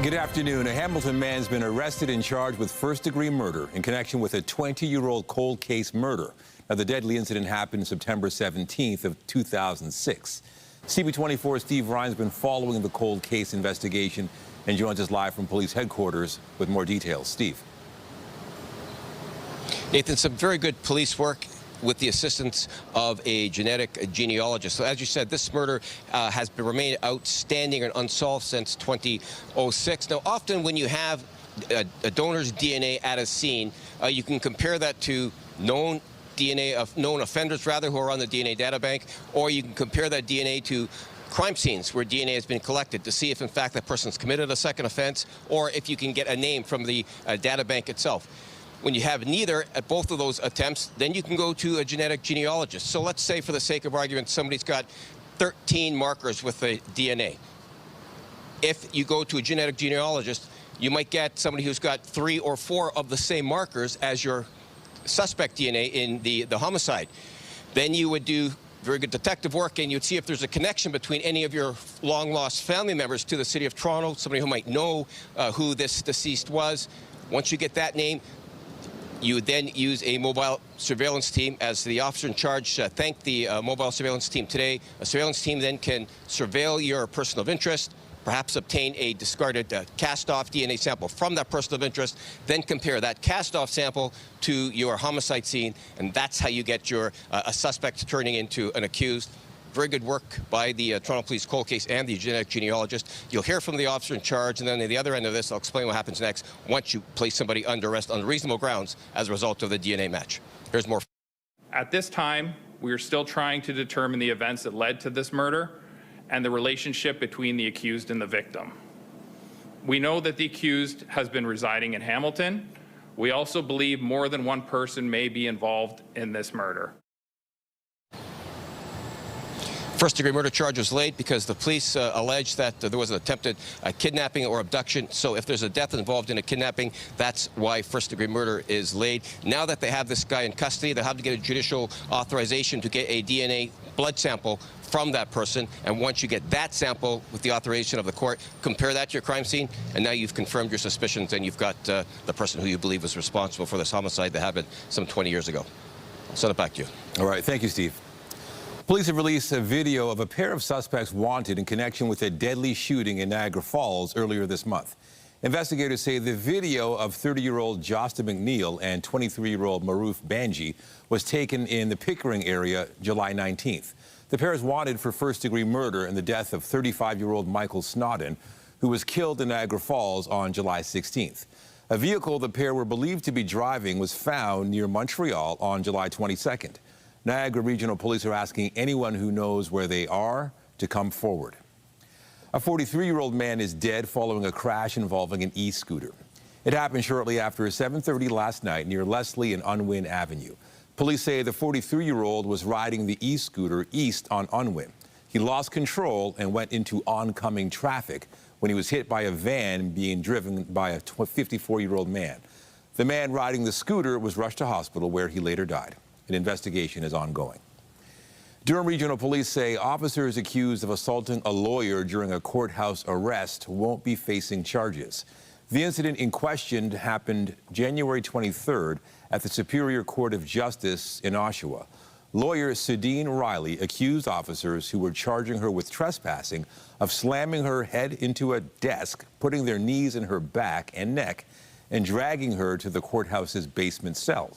Good afternoon. A Hamilton man has been arrested and charged with first-degree murder in connection with a 20-year-old cold case murder. Now, the deadly incident happened September 17th of 2006. CB24's Steve Ryan's been following the cold case investigation and joins us live from police headquarters with more details. Steve. Nathan, some very good police work with the assistance of a genetic genealogist. So as you said, this murder has remained outstanding and unsolved since 2006. Now, often when you have a donor's DNA at a scene, you can compare that to known DNA of known offenders, rather, who are on the DNA data bank, or you can compare that DNA to crime scenes where DNA has been collected to see if, in fact, that person's committed a second offense, or if you can get a name from the data bank itself. When you have neither at both of those attempts, then you can go to a genetic genealogist. So let's say, for the sake of argument, somebody's got 13 markers with the DNA. If you go to a genetic genealogist, you might get somebody who's got 3 or 4 of the same markers as your suspect DNA in the homicide. Then you would do very good detective work, and you'd see if there's a connection between any of your long-lost family members to the City of Toronto, somebody who might know who this deceased was. Once you get that name, you would then use a mobile surveillance team. As the officer in charge thanked the mobile surveillance team today, a surveillance team then can surveil your person of interest, perhaps obtain a discarded cast-off DNA sample from that person of interest, then compare that cast-off sample to your homicide scene, and that's how you get your a suspect turning into an accused. Very good work by the Toronto Police cold case and the genetic genealogist. You'll hear from the officer in charge, and then at the other end of this, I'll explain what happens next once you place somebody under arrest on reasonable grounds as a result of the DNA match. Here's more. At this time, we are still trying to determine the events that led to this murder and the relationship between the accused and the victim. We know that the accused has been residing in Hamilton. We also believe more than one person may be involved in this murder. First-degree murder charge was laid because the police alleged that there was an attempted kidnapping or abduction. So if there's a death involved in a kidnapping, that's why first-degree murder is laid. Now that they have this guy in custody, they'll have to get a judicial authorization to get a DNA blood sample from that person. And once you get that sample with the authorization of the court, compare that to your crime scene, and now you've confirmed your suspicions, and you've got the person who you believe was responsible for this homicide that happened some 20 years ago. I'll send it back to you. All right. Thank you, Steve. Police have released a video of a pair of suspects wanted in connection with a deadly shooting in Niagara Falls earlier this month. Investigators say the video of 30-year-old Josta McNeil and 23-year-old Maroof Banji was taken in the Pickering area July 19th. The pair is wanted for first-degree murder in the death of 35-year-old Michael Snodden, who was killed in Niagara Falls on July 16th. A vehicle the pair were believed to be driving was found near Montreal on July 22nd. Niagara Regional Police are asking anyone who knows where they are to come forward. A 43-year-old man is dead following a crash involving an e-scooter. It happened shortly after 7:30 last night near Leslie and Unwin Avenue. Police say the 43-year-old was riding the e-scooter east on Unwin. He lost control and went into oncoming traffic when he was hit by a van being driven by a 54-year-old man. The man riding the scooter was rushed to hospital, where he later died. An investigation is ongoing. Durham Regional Police say officers accused of assaulting a lawyer during a courthouse arrest won't be facing charges. The incident in question happened January 23rd at the Superior Court of Justice in Oshawa. Lawyer Sudeen Riley accused officers who were charging her with trespassing of slamming her head into a desk, putting their knees in her back and neck, and dragging her to the courthouse's basement cell.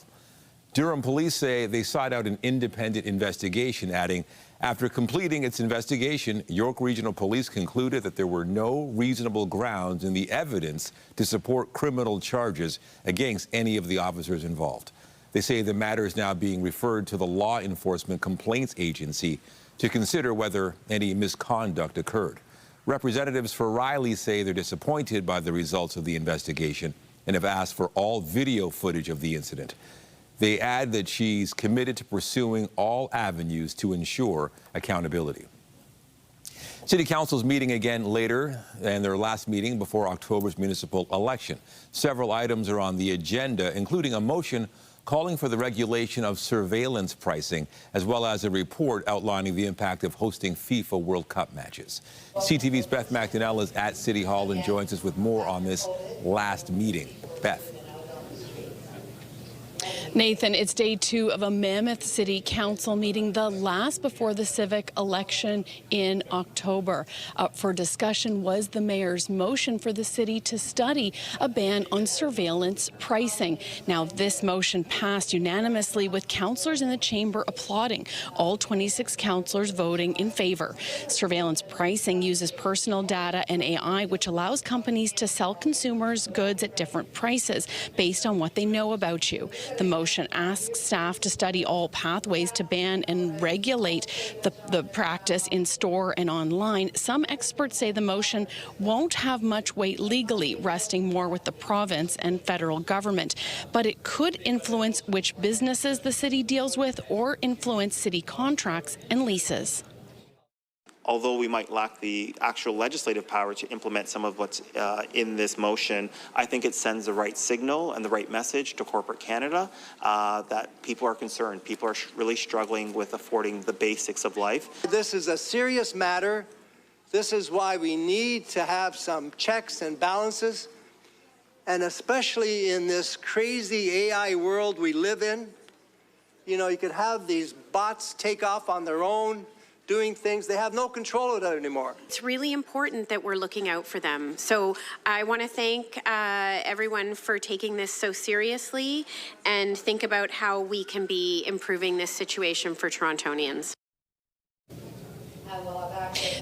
Durham police say they sought out an independent investigation, adding, after completing its investigation, York Regional Police concluded that there were no reasonable grounds in the evidence to support criminal charges against any of the officers involved. They say the matter is now being referred to the Law Enforcement Complaints Agency to consider whether any misconduct occurred. Representatives for Riley say they're disappointed by the results of the investigation and have asked for all video footage of the incident. They add that she's committed to pursuing all avenues to ensure accountability. City Council's meeting again later, and their last meeting before October's municipal election. Several items are on the agenda, including a motion calling for the regulation of surveillance pricing, as well as a report outlining the impact of hosting FIFA World Cup matches. CTV's Beth McDonnell is at City Hall and joins us with more on this last meeting. Beth. Nathan, it's day 2 of a mammoth city council meeting, the last before the civic election in October. Up for discussion was the mayor's motion for the city to study a ban on surveillance pricing. Now, this motion passed unanimously with councillors in the chamber applauding, all 26 councillors voting in favor. Surveillance pricing uses personal data and AI, which allows companies to sell consumers goods at different prices based on what they know about you. The motion asks staff to study all pathways to ban and regulate the practice in store and online. Some experts say the motion won't have much weight legally, resting more with the province and federal government. But it could influence which businesses the city deals with or influence city contracts and leases. Although we might lack the actual legislative power to implement some of what's in this motion, I think it sends the right signal and the right message to corporate Canada that people are concerned. People are really struggling with affording the basics of life. This is a serious matter. This is why we need to have some checks and balances. And especially in this crazy AI world we live in, you know, you could have these bots take off on their own, doing things. They have no control of that anymore. It's really important that we're looking out for them. So I want to thank everyone for taking this so seriously and think about how we can be improving this situation for Torontonians.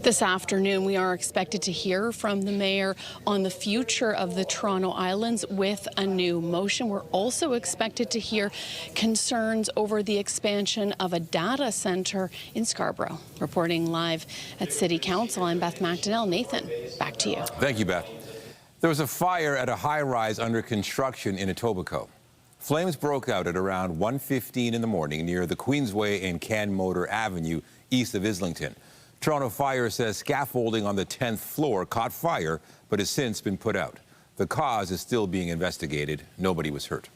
This afternoon, we are expected to hear from the mayor on the future of the Toronto Islands with a new motion. We're also expected to hear concerns over the expansion of a data centre in Scarborough. Reporting live at City Council, I'm Beth McDonnell. Nathan, back to you. Thank you, Beth. There was a fire at a high-rise under construction in Etobicoke. Flames broke out at around 1:15 in the morning near the Queensway and Canmotor Avenue east of Islington. Toronto Fire says scaffolding on the 10th floor caught fire but has since been put out. The cause is still being investigated. Nobody was hurt.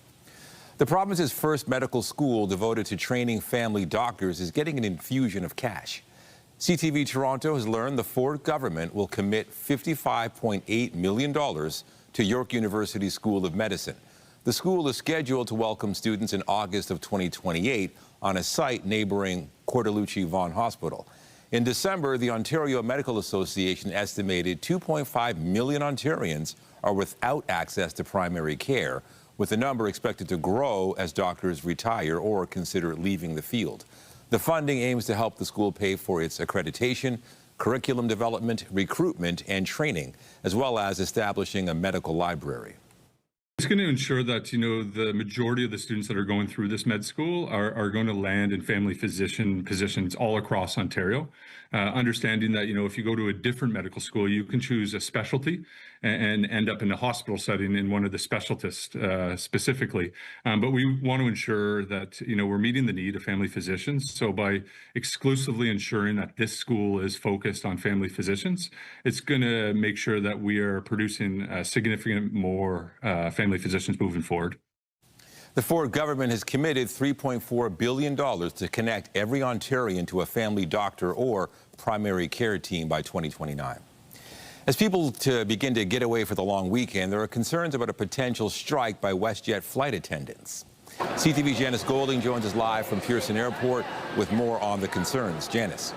The province's first medical school devoted to training family doctors is getting an infusion of cash. CTV Toronto has learned the Ford government will commit $55.8 million to York University School of Medicine. The school is scheduled to welcome students in August of 2028 on a site neighboring Cordelucci Vaughan Hospital. In December, the Ontario Medical Association estimated 2.5 million Ontarians are without access to primary care, with the number expected to grow as doctors retire or consider leaving the field. The funding aims to help the school pay for its accreditation, curriculum development, recruitment, and training, as well as establishing a medical library. It's going to ensure that, you know, the majority of the students that are going through this med school are going to land in family physician positions all across Ontario. Understanding that, you know, if you go to a different medical school, you can choose a specialty and end up in a hospital setting in one of the specialists specifically. But we want to ensure that, you know, we're meeting the need of family physicians. So by exclusively ensuring that this school is focused on family physicians, it's going to make sure that we are producing significant more family physicians moving forward. The Ford government has committed $3.4 billion to connect every Ontarian to a family doctor or primary care team by 2029. As people begin to get away for the long weekend, there are concerns about a potential strike by WestJet flight attendants. CTV's Janice Golding joins us live from Pearson Airport with more on the concerns. Janice.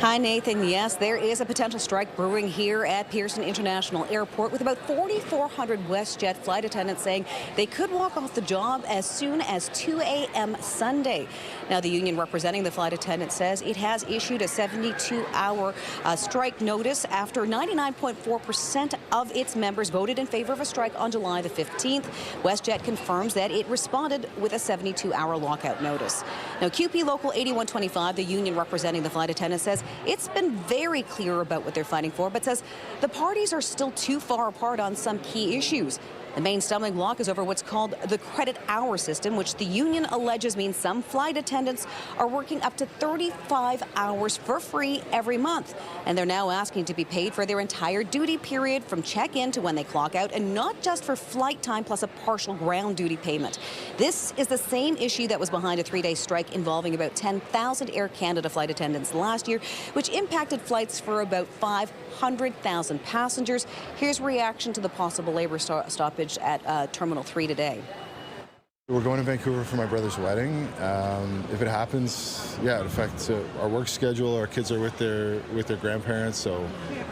Hi, Nathan. Yes, there is a potential strike brewing here at Pearson International Airport, with about 4,400 WestJet flight attendants saying they could walk off the job as soon as 2 a.m. Sunday. Now, the union representing the flight attendants says it has issued a 72-hour strike notice after 99.4% of its members voted in favor of a strike on July the 15th. WestJet confirms that it responded with a 72-hour lockout notice. Now, QP Local 8125, the union representing the flight attendants, says it's been very clear about what they're fighting for, but says the parties are still too far apart on some key issues. The main stumbling block is over what's called the credit hour system, which the union alleges means some flight attendants are working up to 35 hours for free every month. And they're now asking to be paid for their entire duty period from check-in to when they clock out, and not just for flight time plus a partial ground duty payment. This is the same issue that was behind a 3-day strike involving about 10,000 Air Canada flight attendants last year, which impacted flights for about 500,000 passengers. Here's reaction to the possible labor stoppage at Terminal 3 today. We're going to Vancouver for my brother's wedding. If it happens, yeah, it affects our work schedule. Our kids are with their grandparents, so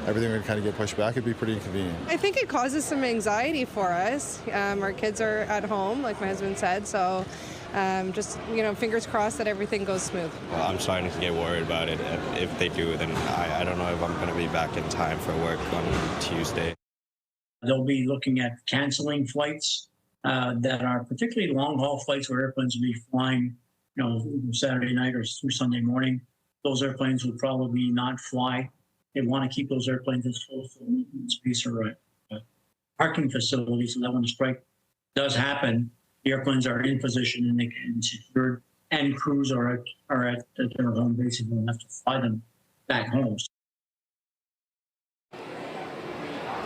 everything would kind of get pushed back. It'd be pretty inconvenient. I think it causes some anxiety for us. Our kids are at home, like my husband said, so just, fingers crossed that everything goes smooth. Well, I'm starting to get worried about it. If they do, then I don't know if I'm going to be back in time for work on Tuesday. They'll be looking at canceling flights that are particularly long-haul flights where airplanes will be flying, Saturday night or through Sunday morning. Those airplanes will probably not fly. They want to keep those airplanes as close to the maintenance space or parking facilities so that when the strike does happen, the airplanes are in position and they can be secured, and crews are at their home base and will have to fly them back home.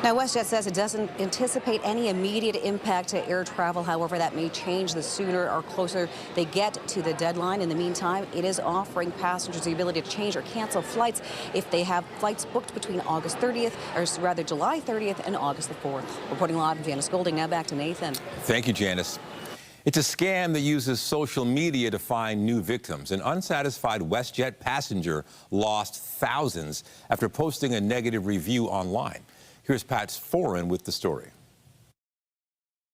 Now, WestJet says it doesn't anticipate any immediate impact to air travel. However, that may change the sooner or closer they get to the deadline. In the meantime, it is offering passengers the ability to change or cancel flights if they have flights booked between August 30th, or rather July 30th and August the 4th. Reporting live, Janice Golding. Now back to Nathan. Thank you, Janice. It's a scam that uses social media to find new victims. An unsatisfied WestJet passenger lost thousands after posting a negative review online. Here's Pat Foran with the story.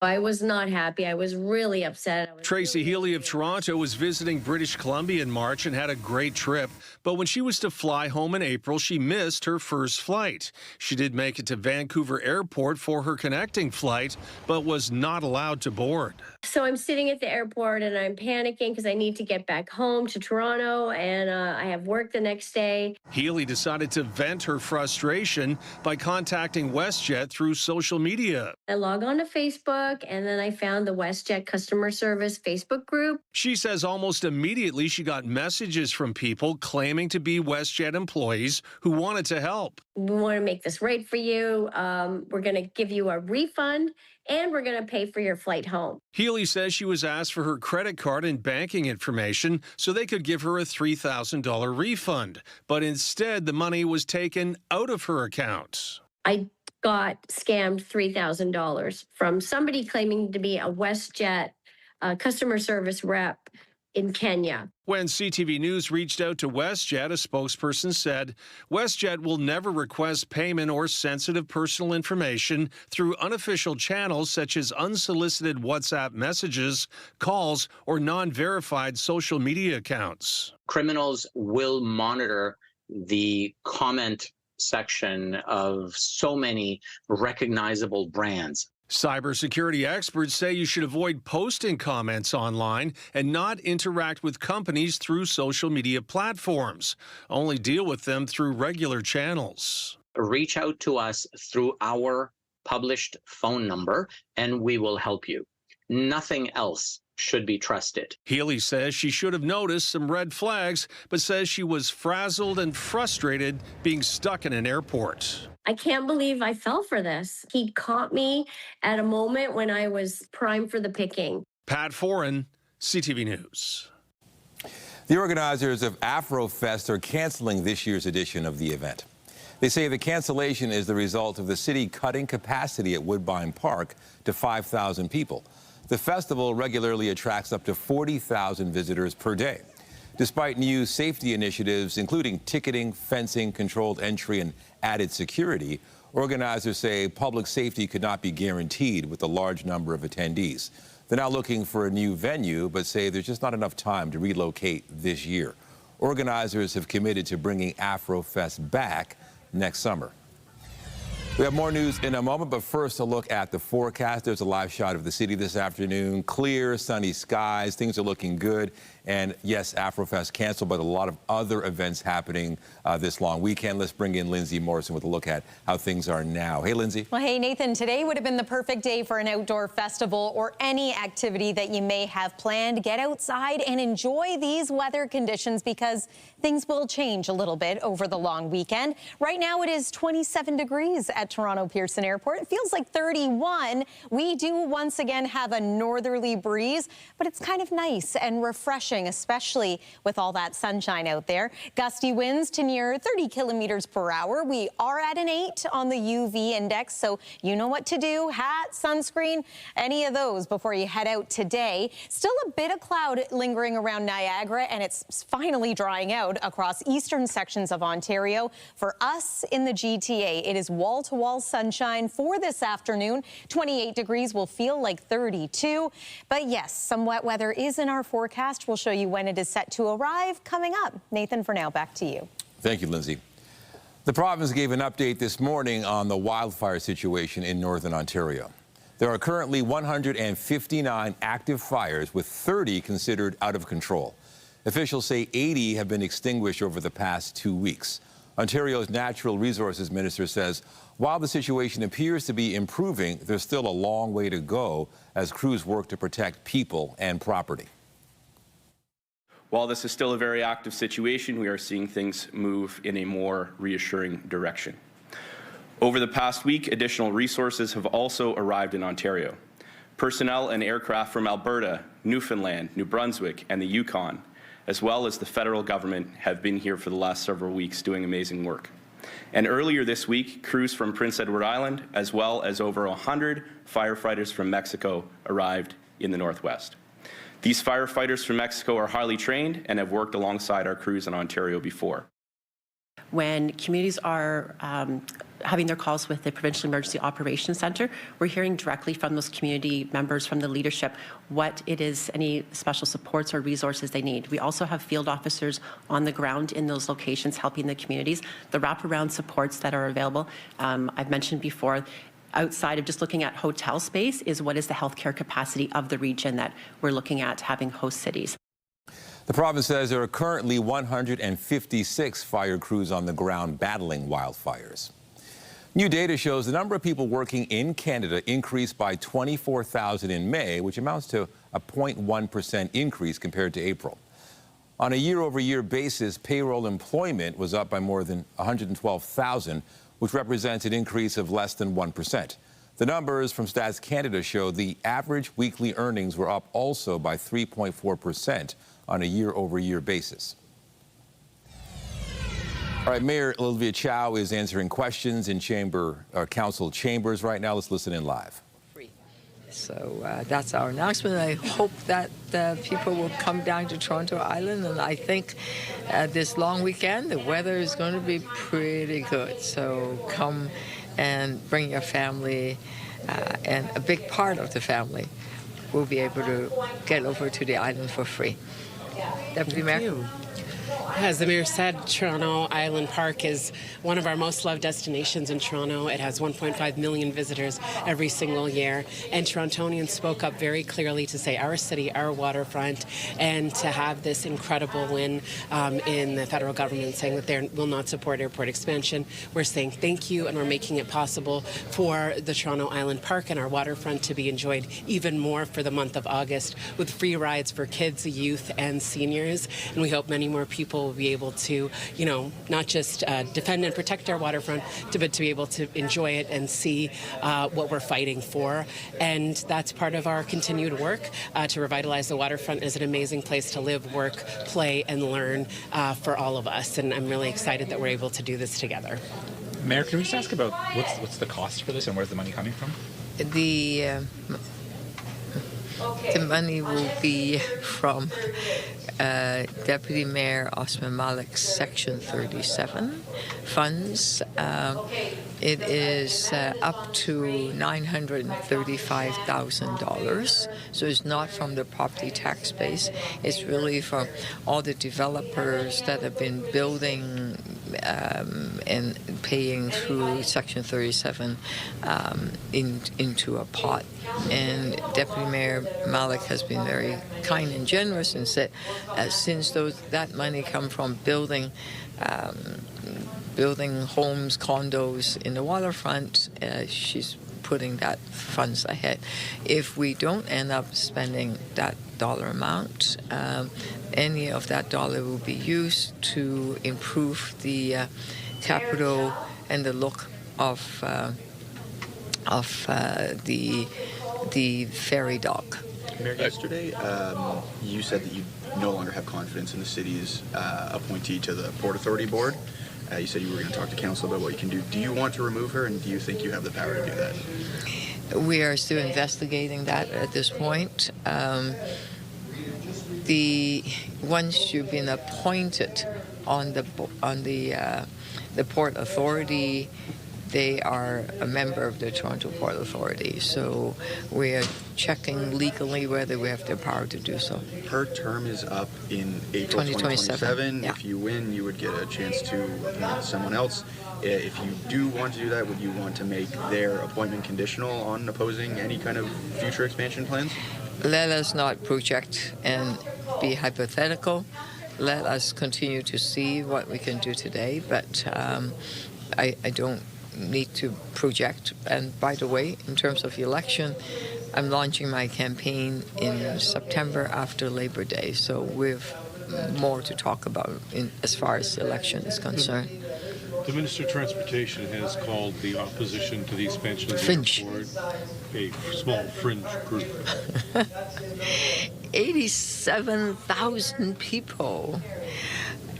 I was not happy. I was really upset. Tracy Healy of Toronto was visiting British Columbia in March and had a great trip. But when she was to fly home in April, she missed her first flight. She did make it to Vancouver Airport for her connecting flight, but was not allowed to board. So I'm sitting at the airport and I'm panicking because I need to get back home to Toronto and I have work the next day. Healy decided to vent her frustration by contacting WestJet through social media. I log on to Facebook and then I found the WestJet customer service Facebook group. She says almost immediately she got messages from people claiming to be WestJet employees who wanted to help. We want to make this right for you. We're going to give you a refund and we're going to pay for your flight home. Healy says she was asked for her credit card and banking information so they could give her a $3,000 refund. But instead, the money was taken out of her account. I got scammed $3,000 from somebody claiming to be a WestJet customer service rep in Kenya. When CTV News reached out to WestJet, a spokesperson said, WestJet will never request payment or sensitive personal information through unofficial channels such as unsolicited WhatsApp messages, calls, or non-verified social media accounts. Criminals will monitor the comment section of so many recognizable brands. Cybersecurity experts say you should avoid posting comments online and not interact with companies through social media platforms. Only deal with them through regular channels. Reach out to us through our published phone number and we will help you. Nothing else should be trusted. Healy says she should have noticed some red flags, but says she was frazzled and frustrated being stuck in an airport. I can't believe I fell for this. He caught me at a moment when I was primed for the picking. Pat Foran, CTV News. The organizers of Afrofest are canceling this year's edition of the event. They say the cancellation is the result of the city cutting capacity at Woodbine Park to 5,000 people. The festival regularly attracts up to 40,000 visitors per day. Despite new safety initiatives, including ticketing, fencing, controlled entry, and added security, organizers say public safety could not be guaranteed with a large number of attendees. They're now looking for a new venue, but say there's just not enough time to relocate this year. Organizers have committed to bringing Afrofest back next summer. We have more news in a moment, but first a look at the forecast. There's a live shot of the city this afternoon. Clear, sunny skies. Things are looking good. And yes, Afrofest canceled, but a lot of other events happening this long weekend. Let's bring in Lindsay Morrison with a look at how things are now. Hey, Lindsay. Well, hey, Nathan, today would have been the perfect day for an outdoor festival or any activity that you may have planned. Get outside and enjoy these weather conditions because things will change a little bit over the long weekend. Right now it is 27 degrees at Toronto Pearson Airport. It feels like 31. We do once again have a northerly breeze, but it's kind of nice and refreshing, especially with all that sunshine out there. Gusty winds to near 30 kilometers per hour. We are at an 8 on the UV index, so you know what to do. Hat, sunscreen, any of those before you head out today. Still a bit of cloud lingering around Niagara, and it's finally drying out across eastern sections of Ontario. For us in the GTA, it is wall-to-wall sunshine for this afternoon. 28 degrees will feel like 32. But yes, some wet weather is in our forecast. We'll show you when it is set to arrive coming up. Nathan, for now, back to you. Thank you, Lindsay. The province gave an update this morning on the wildfire situation in northern Ontario. There are currently 159 active fires, with 30 considered out of control. Officials say 80 have been extinguished over the past 2 weeks. Ontario's Natural Resources Minister says while the situation appears to be improving, there's still a long way to go as crews work to protect people and property. While this is still a very active situation, we are seeing things move in a more reassuring direction. Over the past week, additional resources have also arrived in Ontario. Personnel and aircraft from Alberta, Newfoundland, New Brunswick, and the Yukon, as well as the federal government, have been here for the last several weeks doing amazing work. And earlier this week, crews from Prince Edward Island, as well as over 100 firefighters from Mexico, arrived in the Northwest. These firefighters from Mexico are highly trained and have worked alongside our crews in Ontario before. When communities are having their calls with the Provincial Emergency Operations Centre, we're hearing directly from those community members, from the leadership, what it is, any special supports or resources they need. We also have field officers on the ground in those locations helping the communities. The wraparound supports that are available, I've mentioned before, outside of just looking at hotel space, is what is the healthcare capacity of the region that we're looking at having host cities. The province says there are currently 156 fire crews on the ground battling wildfires. New data shows the number of people working in Canada increased by 24,000 in May, which amounts to a 0.1% increase compared to April. On a year-over-year basis, payroll employment was up by more than 112,000, which represents an increase of less than 1%. The numbers from Stats Canada show the average weekly earnings were up also by 3.4% on a year-over-year basis. All right, Mayor Olivia Chow is answering questions in council chambers right now. Let's listen in live. So that's our announcement. I hope that people will come down to Toronto Island, and I think this long weekend the weather is going to be pretty good. So come and bring your family, and a big part of the family will be able to get over to the island for free. Deputy Mayor. As the mayor said, Toronto Island Park is one of our most loved destinations in Toronto. It has 1.5 million visitors every single year. And Torontonians spoke up very clearly to say our city, our waterfront, and to have this incredible win in the federal government saying that they will not support airport expansion. We're saying thank you, and we're making it possible for the Toronto Island Park and our waterfront to be enjoyed even more for the month of August, with free rides for kids, youth, and seniors. And we hope many more people will be able to, not just defend and protect our waterfront, but to be able to enjoy it and see what we're fighting for. And that's part of our continued work to revitalize the waterfront as an amazing place to live, work, play, and learn for all of us. And I'm really excited that we're able to do this together. Mayor, can we just ask about what's the cost for this and where's the money coming from? The money will be from Deputy Mayor Osman Malik's Section 37 funds. It is up to $935,000. So it's not from the property tax base. It's really from all the developers that have been building and paying through Section 37 into a pot. And Deputy Mayor Malik has been very kind and generous and said, since that money come from building homes, condos in the waterfront, she's putting that funds ahead. If we don't end up spending that dollar amount, any of that dollar will be used to improve the capital and the look of the ferry dock. Mayor, yesterday you said that you no longer have confidence in the city's appointee to the Port Authority Board. You said you were going to talk to council about what you can do. Do you want to remove her, and do you think you have the power to do that? We are still investigating that at this point. Once you've been appointed on the Port Authority, they are a member of the Toronto Port Authority. So we are checking legally whether we have the power to do so. Her term is up in April 2027. Yeah. If you win, you would get a chance to appoint someone else. If you do want to do that, would you want to make their appointment conditional on opposing any kind of future expansion plans? Let us not project and be hypothetical. Let us continue to see what we can do today. But I don't need to project. And by the way, in terms of election, I'm launching my campaign in September after Labor Day. So we've more to talk about as far as election is concerned. The Minister of Transportation has called the opposition to the expansion of the airport a small fringe group. 87,000 people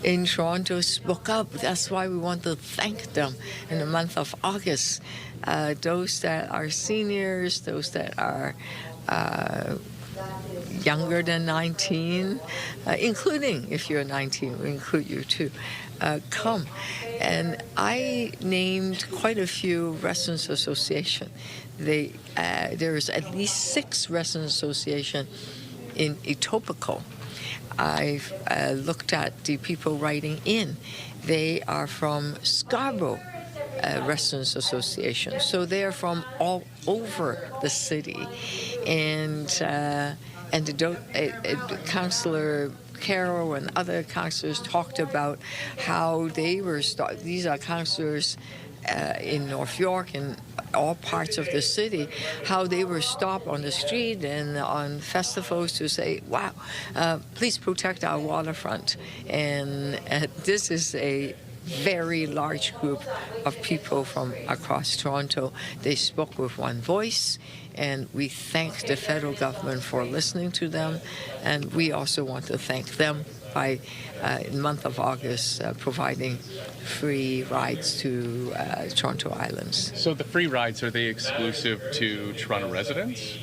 in Toronto spoke up. That's why we want to thank them in the month of August. Those that are seniors, those that are younger than 19, including if you're 19, we include you too, come. And I named quite a few residents association. There's at least 6 residents association in Etobicoke. I've looked at the people writing in. They are from Scarborough Residents Association, so they are from all over the city. And Councillor Carroll and other councillors talked about how they were these are councillors in North York and all parts of the city, how they were stopped on the street and on festivals to say, wow, please protect our waterfront. And this is a very large group of people from across Toronto. They spoke with one voice, and we thank the federal government for listening to them, and we also want to thank them by, in the month of August, providing free rides to Toronto Islands. So the free rides, are they exclusive to Toronto residents?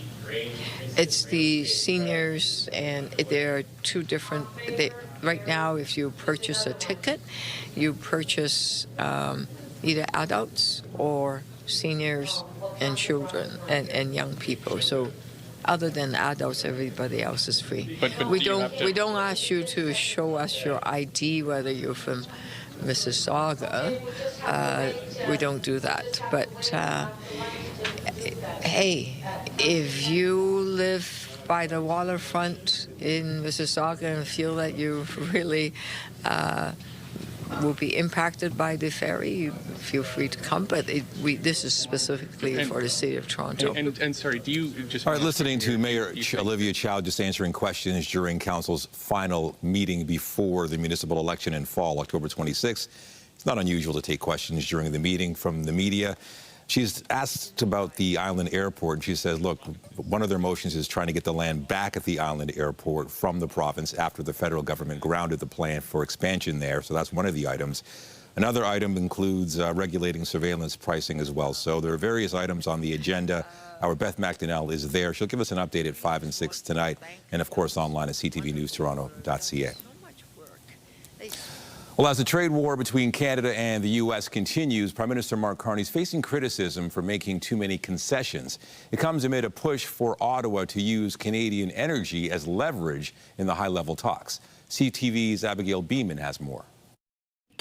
It's the seniors, and there are two different. Right now, if you purchase a ticket, you purchase either adults or seniors and children and young people. So, other than adults, everybody else is free. But we don't ask you to show us your ID, whether you're from Mississauga. We don't do that. But hey, if you live by the waterfront in Mississauga and feel that you really will be impacted by the ferry, you feel free to come. But this is specifically for the city of Toronto. And sorry, do you just... All right, listening to Mayor Olivia Chow just answering questions during Council's final meeting before the municipal election in fall, October 26th. It's not unusual to take questions during the meeting from the media. She's asked about the island airport, and she says, look, one of their motions is trying to get the land back at the island airport from the province after the federal government grounded the plan for expansion there. So that's one of the items. Another item includes regulating surveillance pricing as well. So there are various items on the agenda. Our Beth McDonnell is there. She'll give us an update at 5 and 6 tonight, and of course online at ctvnewstoronto.ca. Well, as the trade war between Canada and the U.S. continues, Prime Minister Mark Carney is facing criticism for making too many concessions. It comes amid a push for Ottawa to use Canadian energy as leverage in the high-level talks. CTV's Abigail Beeman has more.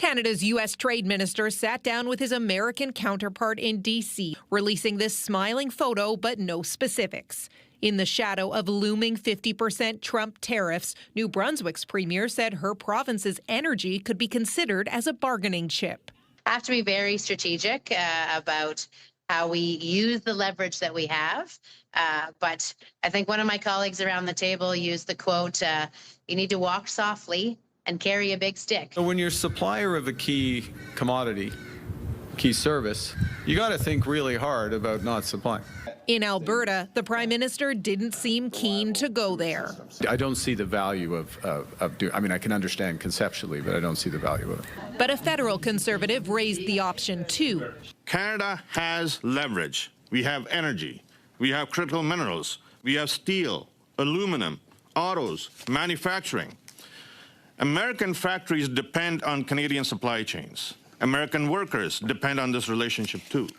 Canada's U.S. trade minister sat down with his American counterpart in D.C., releasing this smiling photo but no specifics. In the shadow of looming 50% Trump tariffs, New Brunswick's premier said her province's energy could be considered as a bargaining chip. Have to be very strategic about how we use the leverage that we have. But I think one of my colleagues around the table used the quote, you need to walk softly and carry a big stick. So when you're supplier of a key commodity, key service, you got to think really hard about not supplying. In Alberta, the Prime Minister didn't seem keen to go there. I don't see the value of doing, I mean, I can understand conceptually, but I don't see the value of it. But a federal Conservative raised the option too. Canada has leverage. We have energy. We have critical minerals. We have steel, aluminum, autos, manufacturing. American factories depend on Canadian supply chains. American workers depend on this relationship too.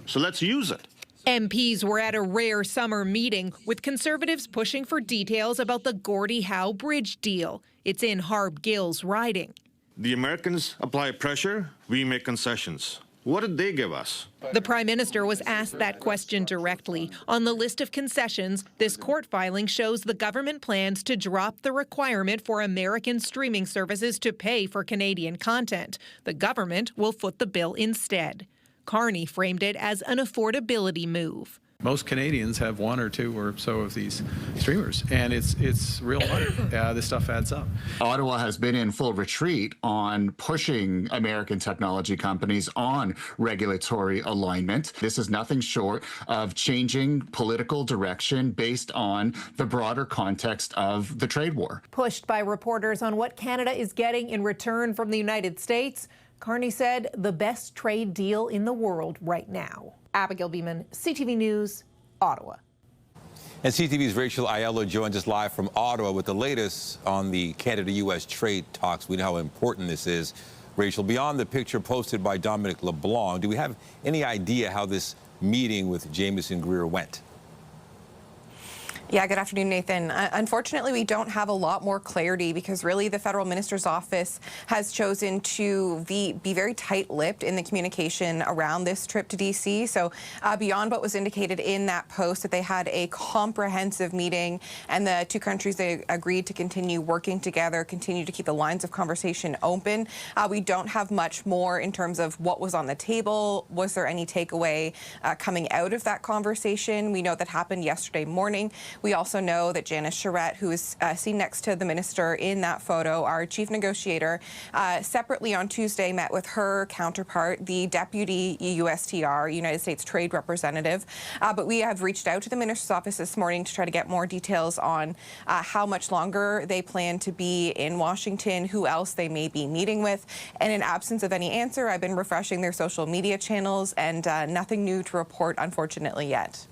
So let's use it. MPs were at a rare summer meeting with Conservatives pushing for details about the Gordie Howe Bridge deal. It's in Harb Gill's riding. The Americans apply pressure, we make concessions. What did they give us? The Prime Minister was asked that question directly. On the list of concessions, this court filing shows the government plans to drop the requirement for American streaming services to pay for Canadian content. The government will foot the bill instead. Carney framed it as an affordability move. Most Canadians have one or two or so of these streamers, and it's real money. This stuff adds up. Ottawa has been in full retreat on pushing American technology companies on regulatory alignment. This is nothing short of changing political direction based on the broader context of the trade war. Pushed by reporters on what Canada is getting in return from the United States, Carney said the best trade deal in the world right now. Abigail Beeman, CTV News, Ottawa. And CTV's Rachel Aiello joins us live from Ottawa with the latest on the Canada-U.S. trade talks. We know how important this is. Rachel, beyond the picture posted by Dominic LeBlanc, do we have any idea how this meeting with Jamieson Greer went? Yeah, good afternoon, Nathan. Unfortunately, we don't have a lot more clarity because really the federal minister's office has chosen to be very tight-lipped in the communication around this trip to D.C. So beyond what was indicated in that post that they had a comprehensive meeting and the two countries, they agreed to continue working together, continue to keep the lines of conversation open. We don't have much more in terms of what was on the table. Was there any takeaway coming out of that conversation? We know that happened yesterday morning. We also know that Janice Charette, who is seen next to the minister in that photo, our chief negotiator, separately on Tuesday met with her counterpart, the deputy USTR, United States Trade Representative. But we have reached out to the minister's office this morning to try to get more details on how much longer they plan to be in Washington, who else they may be meeting with. And in absence of any answer, I've been refreshing their social media channels and nothing new to report, unfortunately, yet.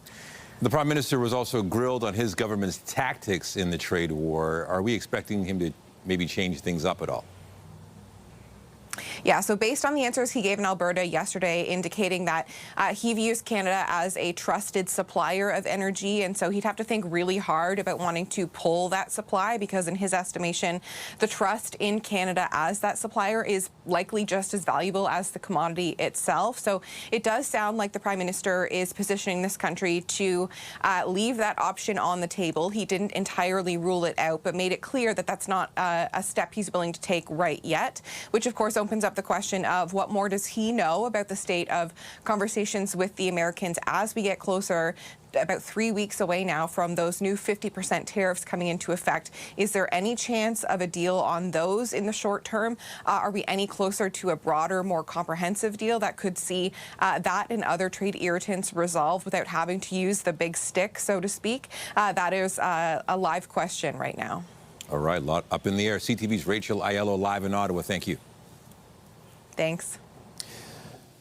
The Prime Minister was also grilled on his government's tactics in the trade war. Are we expecting him to maybe change things up at all? Yeah, so based on the answers he gave in Alberta yesterday, indicating that he views Canada as a trusted supplier of energy, and so he'd have to think really hard about wanting to pull that supply because in his estimation, the trust in Canada as that supplier is likely just as valuable as the commodity itself. So it does sound like the Prime Minister is positioning this country to leave that option on the table. He didn't entirely rule it out, but made it clear that that's not a step he's willing to take right yet, which of course opens up the question of what more does he know about the state of conversations with the Americans as we get closer, about 3 weeks away now from those new 50% tariffs coming into effect. Is there any chance of a deal on those in the short term? Are we any closer to a broader, more comprehensive deal that could see that and other trade irritants resolved without having to use the big stick, so to speak? That is a live question right now. All right, a lot up in the air. CTV's Rachel Aiello live in Ottawa. Thank you. Thanks.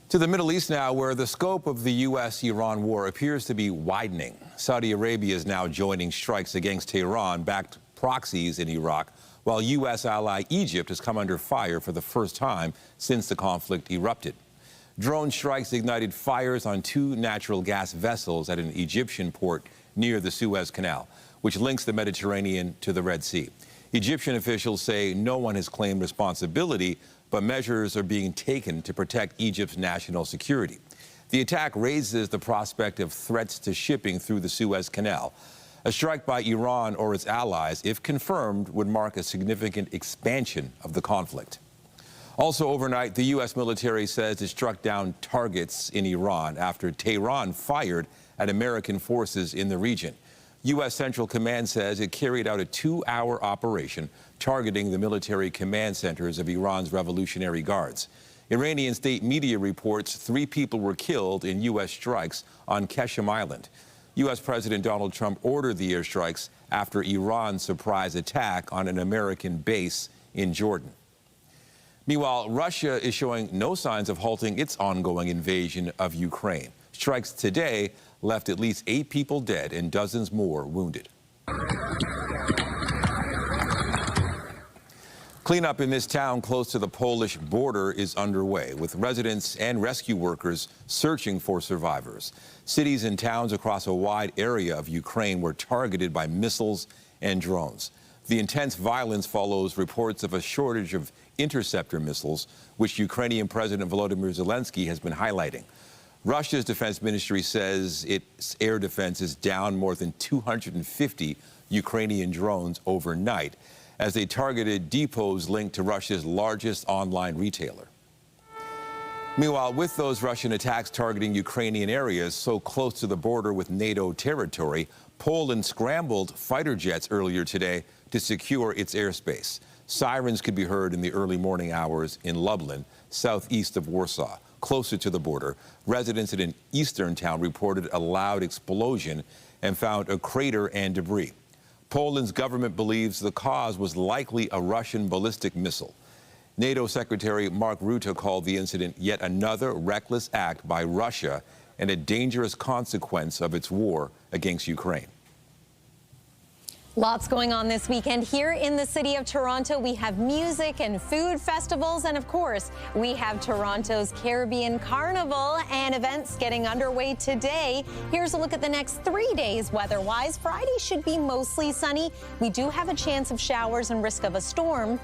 To the Middle East now, where the scope of the U.S.-Iran war appears to be widening. Saudi Arabia is now joining strikes against Tehran-backed proxies in Iraq, while U.S. ally Egypt has come under fire for the first time since the conflict erupted. Drone strikes ignited fires on 2 natural gas vessels at an Egyptian port near the Suez Canal, which links the Mediterranean to the Red Sea. Egyptian officials say no one has claimed responsibility, but measures are being taken to protect Egypt's national security. The attack raises the prospect of threats to shipping through the Suez Canal. A strike by Iran or its allies, if confirmed, would mark a significant expansion of the conflict. Also overnight, the U.S. military says it struck down targets in Iran after Tehran fired at American forces in the region. U.S. Central Command says it carried out a 2-hour operation targeting the military command centers of Iran's Revolutionary Guards. Iranian state media reports 3 people were killed in U.S. strikes on Qeshm Island. U.S. President Donald Trump ordered the airstrikes after Iran's surprise attack on an American base in Jordan. Meanwhile, Russia is showing no signs of halting its ongoing invasion of Ukraine. Strikes today left at least 8 people dead and dozens more wounded. Cleanup in this town close to the Polish border is underway, with residents and rescue workers searching for survivors. Cities and towns across a wide area of Ukraine were targeted by missiles and drones. The intense violence follows reports of a shortage of interceptor missiles, which Ukrainian President Volodymyr Zelensky has been highlighting. Russia's defense ministry says its air defense is down more than 250 Ukrainian drones overnight as they targeted depots linked to Russia's largest online retailer. Meanwhile, with those Russian attacks targeting Ukrainian areas so close to the border with NATO territory, Poland scrambled fighter jets earlier today to secure its airspace. Sirens could be heard in the early morning hours in Lublin, southeast of Warsaw. Closer to the border, residents in an eastern town reported a loud explosion and found a crater and debris. Poland's government believes the cause was likely a Russian ballistic missile. NATO Secretary Mark Rutte called the incident yet another reckless act by Russia and a dangerous consequence of its war against Ukraine. Lots going on this weekend here in the city of Toronto. We have music and food festivals, and of course, we have Toronto's Caribbean Carnival and events getting underway today. Here's a look at the next 3 days weather-wise. Friday should be mostly sunny. We do have a chance of showers and risk of a storm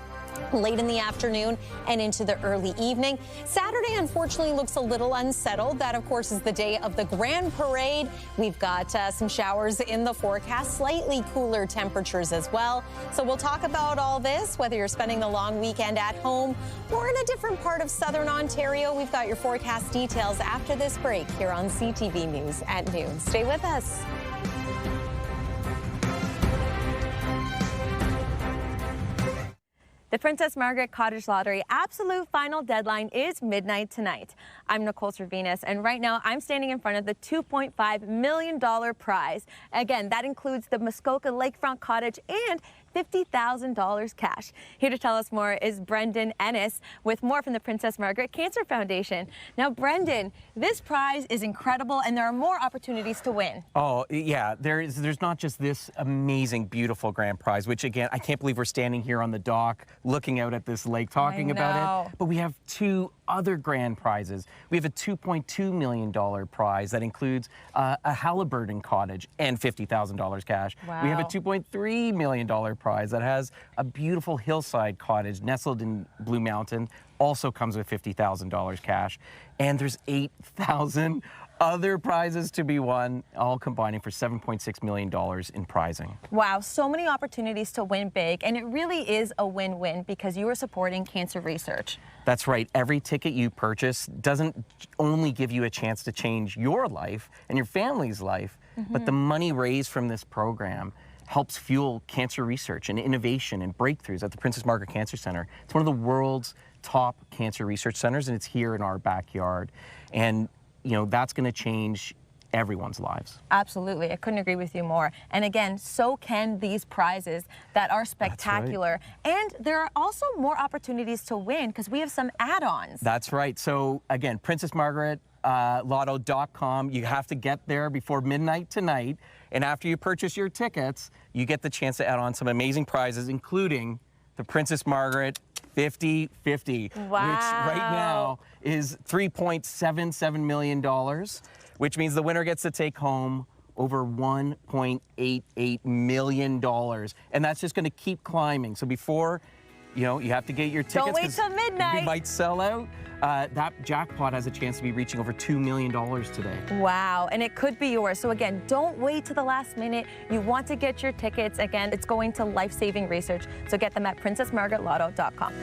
late in the afternoon and into the early evening. Saturday, unfortunately, looks a little unsettled. That, of course, is the day of the Grand Parade. We've got some showers in the forecast, slightly cooler temperatures as well. So we'll talk about all this, whether you're spending the long weekend at home or in a different part of southern Ontario. We've got your forecast details after this break here on CTV News at noon. Stay with us. The Princess Margaret Cottage Lottery absolute final deadline is midnight tonight. I'm Nicole Cervinas, and right now I'm standing in front of the $2.5 million prize. Again, that includes the Muskoka Lakefront Cottage and $50,000 cash. Here to tell us more is Brendan Ennis with more from the Princess Margaret Cancer Foundation. Now, Brendan, this prize is incredible, and there are more opportunities to win. Oh, yeah. There's not just this amazing, beautiful grand prize, which, again, I can't believe we're standing here on the dock looking out at this lake talking about it. But we have 2 other grand prizes. We have a $2.2 million prize that includes a Halliburton cottage and $50,000 cash. Wow. We have a $2.3 million prize that has a beautiful hillside cottage nestled in Blue Mountain, also comes with $50,000 cash. And there's 8,000 other prizes to be won, all combining for $7.6 million in prizing. Wow, so many opportunities to win big, and it really is a win-win because you are supporting cancer research. That's right. Every ticket you purchase doesn't only give you a chance to change your life and your family's life, but the money raised from this program helps fuel cancer research and innovation and breakthroughs at the Princess Margaret Cancer Center. It's one of the world's top cancer research centers, and it's here in our backyard. And you know, that's going to change everyone's lives. Absolutely. I couldn't agree with you more. And again, so can these prizes that are spectacular. Right. And there are also more opportunities to win because we have some add-ons. That's right. So again, Princess Margaret Lotto.com. You have to get there before midnight tonight. And after you purchase your tickets, you get the chance to add on some amazing prizes, including the Princess Margaret 50/50, wow, which right now is $3.77 million, which means the winner gets to take home over $1.88 million. And that's just going to keep climbing. So before you know, you have to get your tickets. Don't wait till midnight. We might sell out. That jackpot has a chance to be reaching over $2 million today. Wow, and it could be yours. So again, don't wait to the last minute. You want to get your tickets. Again, it's going to life-saving research. So get them at princessmargaretlotto.com.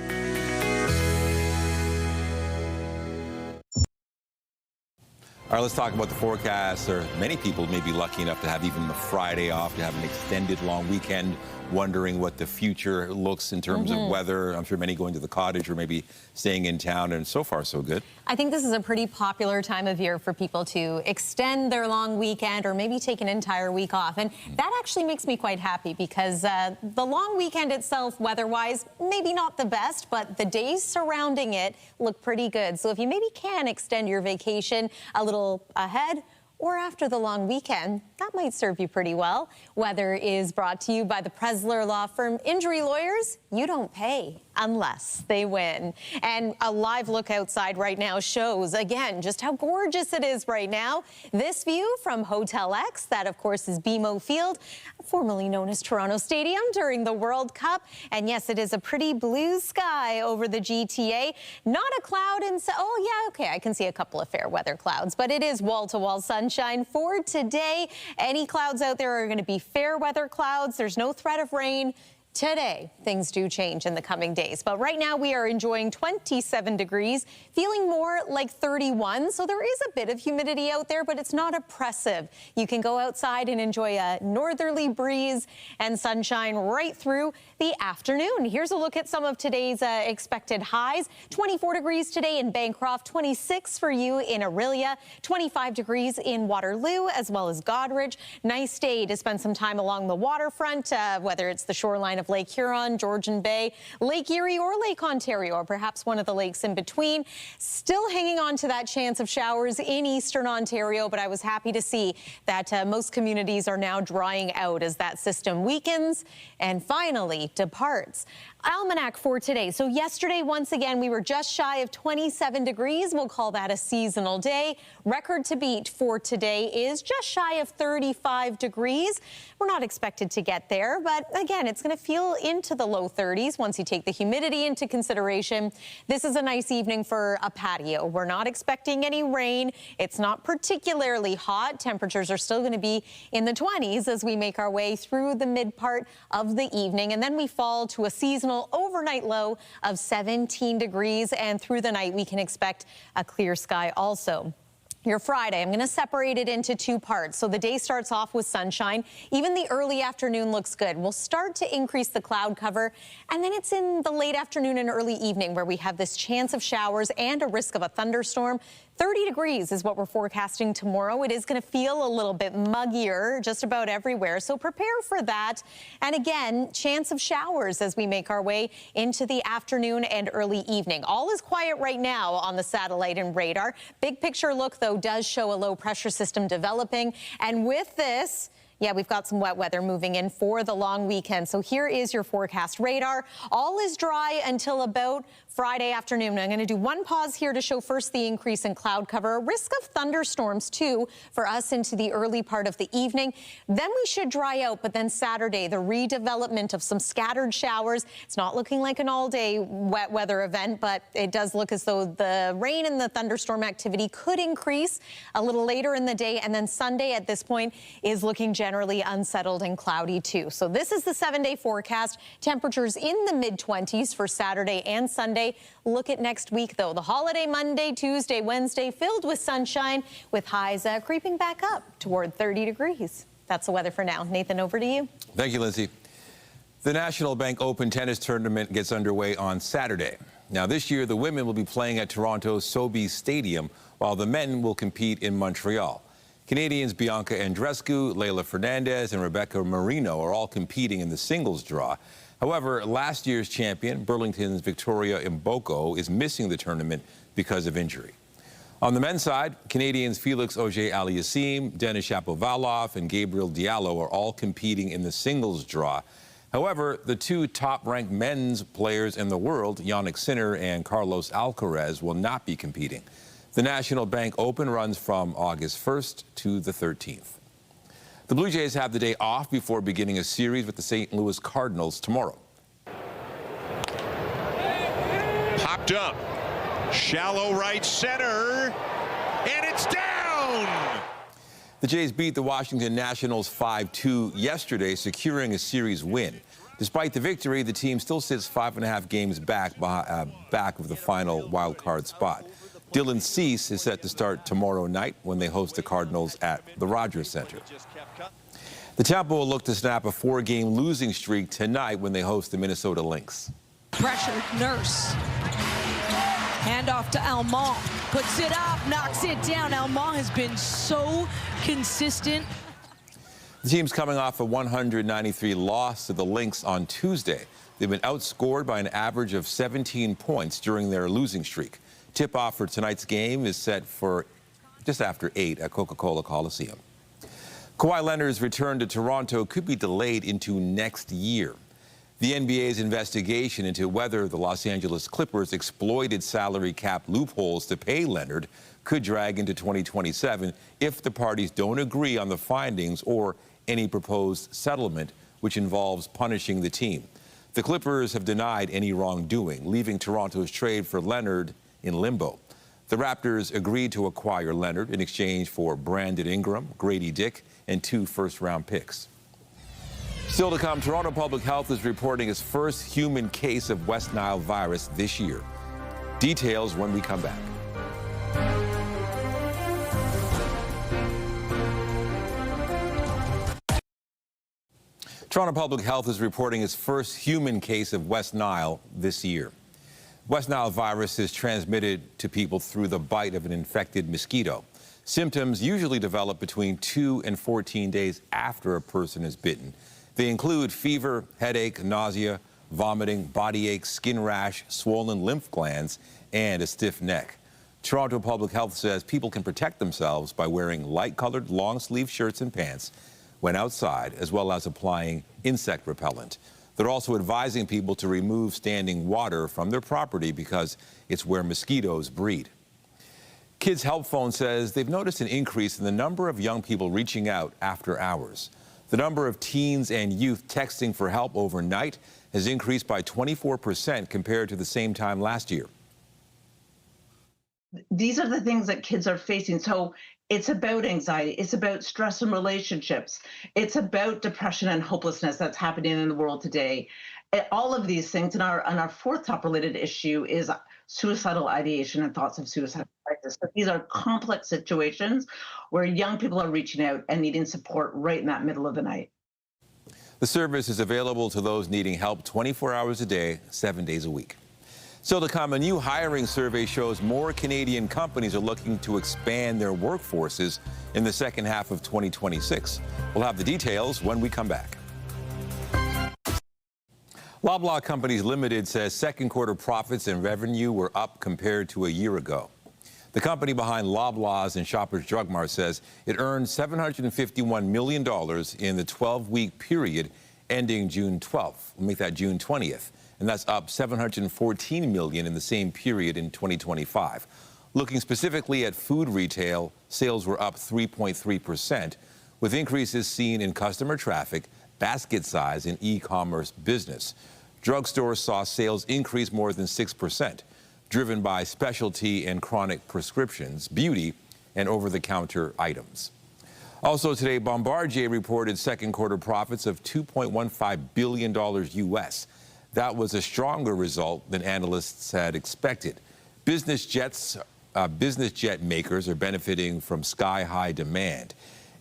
All right, let's talk about the forecast. Many people may be lucky enough to have even the Friday off, to have an extended long weekend, wondering what the future looks in terms of weather. I'm sure many going to the Cottage or maybe staying in town, and so far so good. I think this is a pretty popular time of year for people to extend their long weekend or maybe take an entire week off. And that actually makes me quite happy because the long weekend itself, weather-wise, maybe not the best, but the days surrounding it look pretty good. So if you maybe can extend your vacation a little ahead or after the long weekend, that might serve you pretty well. Weather is brought to you by the Presler Law Firm. Injury lawyers, you don't pay unless they win. And a live look outside right now shows, again, just how gorgeous it is right now. This view from Hotel X, that of course is BMO Field, formerly known as Toronto Stadium during the World Cup. And yes, it is a pretty blue sky over the GTA. Not a cloud in, oh yeah, okay, I can see a couple of fair weather clouds, but it is wall-to-wall sunshine for today. Any clouds out there are going to be fair weather clouds. There's no threat of rain. Today, things do change in the coming days, but right now we are enjoying 27 degrees, feeling more like 31, so there is a bit of humidity out there, but it's not oppressive. You can go outside and enjoy a northerly breeze and sunshine right through the afternoon. Here's a look at some of today's expected highs. 24 degrees today in Bancroft, 26 for you in Orillia, 25 degrees in Waterloo, as well as Goderich. Nice day to spend some time along the waterfront, whether it's the shoreline of Lake Huron, Georgian Bay, Lake Erie, or Lake Ontario, or perhaps one of the lakes in between. Still hanging on to that chance of showers in eastern Ontario, but I was happy to see that most communities are now drying out as that system weakens and finally departs. Almanac for today. So yesterday, once again, we were just shy of 27 degrees. We'll call that a seasonal day. Record to beat for today is just shy of 35 degrees. We're not expected to get there, but again, it's going to feel into the low 30s once you take the humidity into consideration. This is a nice evening for a patio. We're not expecting any rain. It's not particularly hot. Temperatures are still going to be in the 20s as we make our way through the mid part of the evening, and then we fall to a seasonal overnight low of 17 degrees, and through the night we can expect a clear sky also. Your Friday, I'm going to separate it into two parts. So the day starts off with sunshine. Even the early afternoon looks good. We'll start to increase the cloud cover, and then it's in the late afternoon and early evening where we have this chance of showers and a risk of a thunderstorm. 30 degrees is what we're forecasting tomorrow. It is going to feel a little bit muggier just about everywhere, so prepare for that. And again, chance of showers as we make our way into the afternoon and early evening. All is quiet right now on the satellite and radar. Big picture look, though, does show a low pressure system developing. And with this, yeah, we've got some wet weather moving in for the long weekend. So here is your forecast radar. All is dry until about Friday afternoon. I'm going to do one pause here to show first the increase in cloud cover, a risk of thunderstorms too for us into the early part of the evening. Then we should dry out, but then Saturday, the redevelopment of some scattered showers. It's not looking like an all-day wet weather event, but it does look as though the rain and the thunderstorm activity could increase a little later in the day. And then Sunday at this point is looking generally unsettled and cloudy too. So this is the 7-day forecast. Temperatures in the mid-20s for Saturday and Sunday. Look at next week, though. The holiday Monday, Tuesday, Wednesday filled with sunshine with highs creeping back up toward 30 degrees. That's the weather for now. Nathan, over to you. Thank you, Lindsay. The National Bank Open Tennis Tournament gets underway on Saturday. Now, this year, the women will be playing at Toronto's Sobeys Stadium, while the men will compete in Montreal. Canadians Bianca Andreescu, Leylah Fernandez, and Rebecca Marino are all competing in the singles draw. However, last year's champion, Burlington's Victoria Mboko, is missing the tournament because of injury. On the men's side, Canadians Felix Auger-Aliassime, Denis Shapovalov, and Gabriel Diallo are all competing in the singles draw. However, the two top-ranked men's players in the world, Jannik Sinner and Carlos Alcaraz, will not be competing. The National Bank Open runs from August 1st to the 13th. The Blue Jays have the day off before beginning a series with the St. Louis Cardinals tomorrow. Scooped up. Shallow right center. And it's down! The Jays beat the Washington Nationals 5-2 yesterday, securing a series win. Despite the victory, the team still sits 5.5 games back of the final wild card spot. Dylan Cease is set to start tomorrow night when they host the Cardinals at the Rogers Center. The Tampa will look to snap a 4-game losing streak tonight when they host the Minnesota Lynx. Pressured Nurse. Handoff to Almont. Puts it up, knocks it down. Almont has been so consistent. The team's coming off a 193 loss to the Lynx on Tuesday. They've been outscored by an average of 17 points during their losing streak. Tip-off for tonight's game is set for just after 8 at Coca-Cola Coliseum. Kawhi Leonard's return to Toronto could be delayed into next year. The NBA's investigation into whether the Los Angeles Clippers exploited salary cap loopholes to pay Leonard could drag into 2027 if the parties don't agree on the findings or any proposed settlement, which involves punishing the team. The Clippers have denied any wrongdoing, leaving Toronto's trade for Leonard in limbo. The Raptors agreed to acquire Leonard in exchange for Brandon Ingram, Grady Dick, and 2 first-round picks. Still to come, Toronto Public Health is reporting its first human case of West Nile virus this year. Details when we come back. Toronto Public Health is reporting its first human case of West Nile this year. West Nile virus is transmitted to people through the bite of an infected mosquito. Symptoms usually develop between 2 and 14 days after a person is bitten. They include fever, headache, nausea, vomiting, body ache, skin rash, swollen lymph glands, and a stiff neck. Toronto Public Health says people can protect themselves by wearing light-colored long-sleeve shirts and pants when outside, as well as applying insect repellent. They're also advising people to remove standing water from their property because it's where mosquitoes breed. Kids Help Phone says they've noticed an increase in the number of young people reaching out after hours. The number of teens and youth texting for help overnight has increased by 24% compared to the same time last year. These are the things that kids are facing. So it's about anxiety. It's about stress in relationships. It's about depression and hopelessness that's happening in the world today. All of these things. And our fourth top related issue is suicidal ideation and thoughts of suicide. So these are complex situations where young people are reaching out and needing support right in that middle of the night. The service is available to those needing help 24 hours a day, 7 days a week. Still to come, a new hiring survey shows more Canadian companies are looking to expand their workforces in the second half of 2026. We'll have the details when we come back. Loblaw Companies Limited says second quarter profits and revenue were up compared to a year ago. The company behind Loblaws and Shoppers Drug Mart says it earned $751 million in the 12-week period ending June 12th. We'll make that June 20th. And that's up $714 million in the same period in 2025. Looking specifically at food retail, sales were up 3.3%, with increases seen in customer traffic, basket size, and e-commerce business. Drugstores saw sales increase more than 6%, driven by specialty and chronic prescriptions, beauty, and over-the-counter items. Also today, Bombardier reported second quarter profits of $2.15 billion U.S. That was a stronger result than analysts had expected. Business jet makers are benefiting from sky-high demand.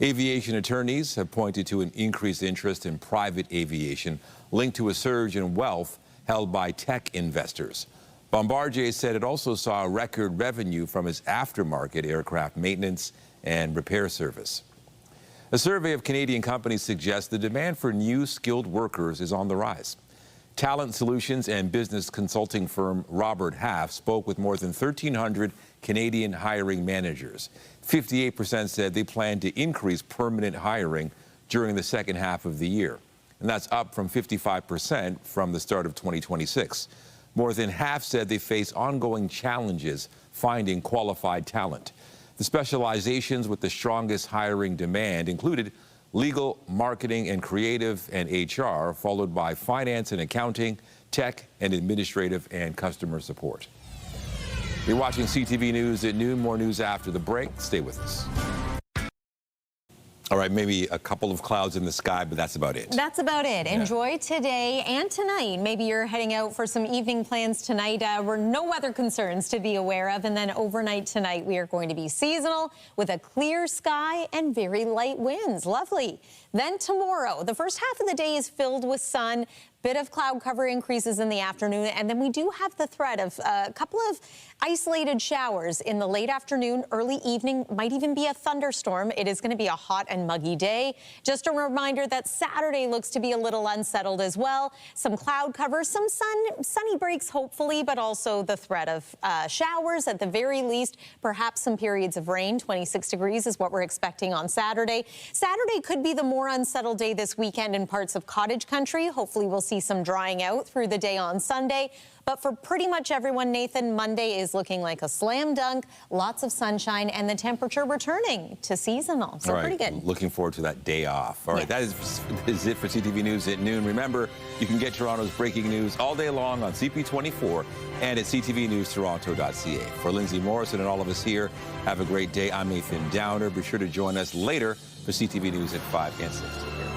Aviation attorneys have pointed to an increased interest in private aviation linked to a surge in wealth held by tech investors. Bombardier said it also saw a record revenue from its aftermarket aircraft maintenance and repair service. A survey of Canadian companies suggests the demand for new skilled workers is on the rise. Talent solutions and business consulting firm Robert Half spoke with more than 1,300 Canadian hiring managers. 58% said they plan to increase permanent hiring during the second half of the year. And that's up from 55% from the start of 2026. More than half said they face ongoing challenges finding qualified talent. The specializations with the strongest hiring demand included legal, marketing, and creative and HR, followed by finance and accounting, tech, and administrative and customer support. You're watching CTV News at noon. More news after the break. Stay with us. All right, maybe a couple of clouds in the sky, but that's about it. That's about it. Yeah. Enjoy today and tonight. Maybe you're heading out for some evening plans tonight. We're no weather concerns to be aware of. And then overnight tonight, we are going to be seasonal with a clear sky and very light winds. Lovely. Then tomorrow, the first half of the day is filled with sun. Bit of cloud cover increases in the afternoon, and then we do have the threat of a couple of isolated showers in the late afternoon, early evening, might even be a thunderstorm. It is going to be a hot and muggy day. Just a reminder that Saturday looks to be a little unsettled as well. Some cloud cover, some sunny breaks hopefully, but also the threat of showers at the very least, perhaps some periods of rain. 26 degrees is what we're expecting on Saturday. Saturday could be the more unsettled day this weekend in parts of Cottage country. Hopefully we'll see some drying out through the day on Sunday. But for pretty much everyone, Nathan, Monday is looking like a slam dunk, lots of sunshine, and the temperature returning to seasonal. So pretty good. Looking forward to that day off. All right, that is it for CTV News at noon. Remember, you can get Toronto's breaking news all day long on CP24 and at ctvnewstoronto.ca. For Lindsay Morrison and all of us here, have a great day. I'm Nathan Downer. Be sure to join us later for CTV News at 5 and 6.